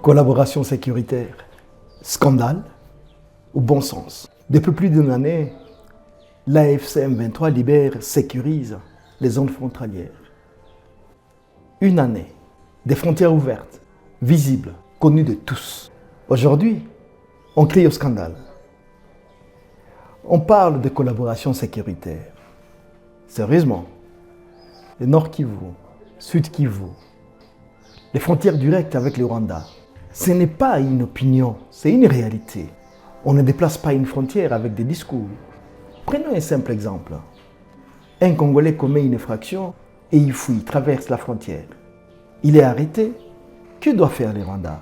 Collaboration sécuritaire, scandale ou bon sens? Depuis plus d'une année, l'AFC M23 libère, sécurise les zones frontalières. Une année, des frontières ouvertes, visibles, connues de tous. Aujourd'hui, on crie au scandale. On parle de collaboration sécuritaire. Sérieusement, le Nord Kivu, Sud Kivu, les frontières directes avec le Rwanda, ce n'est pas une opinion, c'est une réalité. On ne déplace pas une frontière avec des discours. Prenons un simple exemple. Un Congolais commet une infraction et il fuit, traverse la frontière. Il est arrêté. Que doit faire le Rwanda?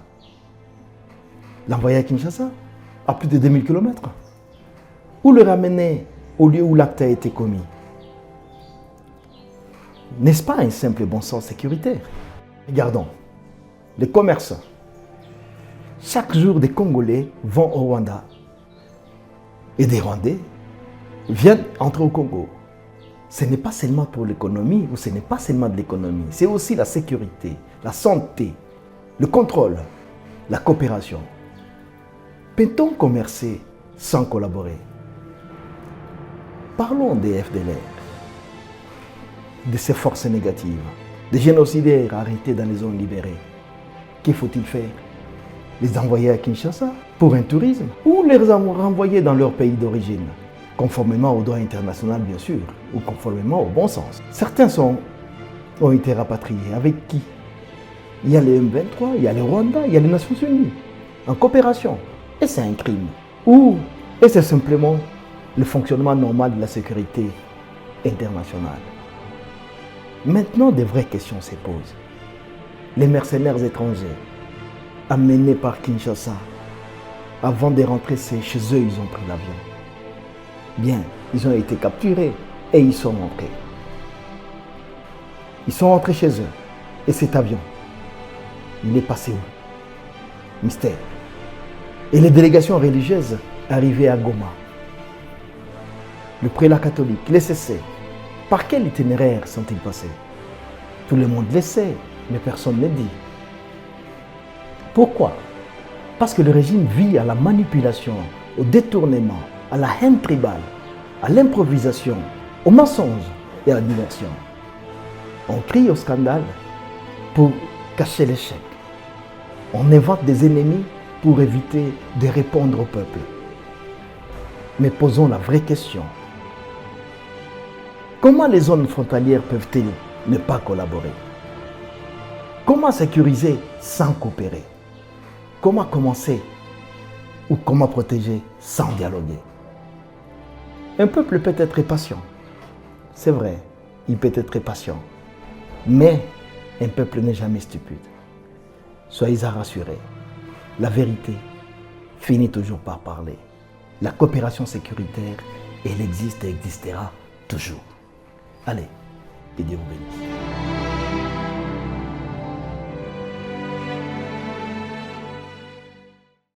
L'envoyer à Kinshasa, à plus de 2000 km? Ou le ramener au lieu où l'acte a été commis? N'est-ce pas un simple bon sens sécuritaire? Regardons, les commerçants. Chaque jour, des Congolais vont au Rwanda et des Rwandais viennent entrer au Congo. Ce n'est pas seulement pour l'économie ou ce n'est pas seulement de l'économie, c'est aussi la sécurité, la santé, le contrôle, la coopération. Peut-on commercer sans collaborer? Parlons des FDLR, de ces forces négatives, des génocidaires arrêtés dans les zones libérées. Que faut-il faire? Les envoyer à Kinshasa pour un tourisme ou les renvoyer dans leur pays d'origine, conformément au droit international bien sûr, ou conformément au bon sens? Certains ont été rapatriés. Avec qui? Il y a les M23, il y a le Rwanda, il y a les Nations Unies, en coopération. Et c'est un crime. Ou est-ce simplement le fonctionnement normal de la sécurité internationale? Maintenant, de vraies questions se posent. Les mercenaires étrangers, amenés par Kinshasa, avant de rentrer chez eux, ils ont pris l'avion. Bien, ils ont été capturés et ils sont rentrés. Ils sont rentrés chez eux. Et cet avion, il est passé où? Mystère. Et les délégations religieuses arrivées à Goma, le prélat catholique, les CC, par quel itinéraire sont-ils passés? Tout le monde le sait, mais personne ne dit. Pourquoi? Parce que le régime vit à la manipulation, au détournement, à la haine tribale, à l'improvisation, au mensonge et à la diversion. On crie au scandale pour cacher l'échec. On invente des ennemis pour éviter de répondre au peuple. Mais posons la vraie question. Comment les zones frontalières peuvent-elles ne pas collaborer? Comment sécuriser sans coopérer? Comment commencer ou comment protéger sans dialoguer? Un peuple peut être patient. C'est vrai, il peut être patient. Mais un peuple n'est jamais stupide. Soyez rassurés. La vérité finit toujours par parler. La coopération sécuritaire, elle existe et existera toujours. Allez, que Dieu vous bénisse.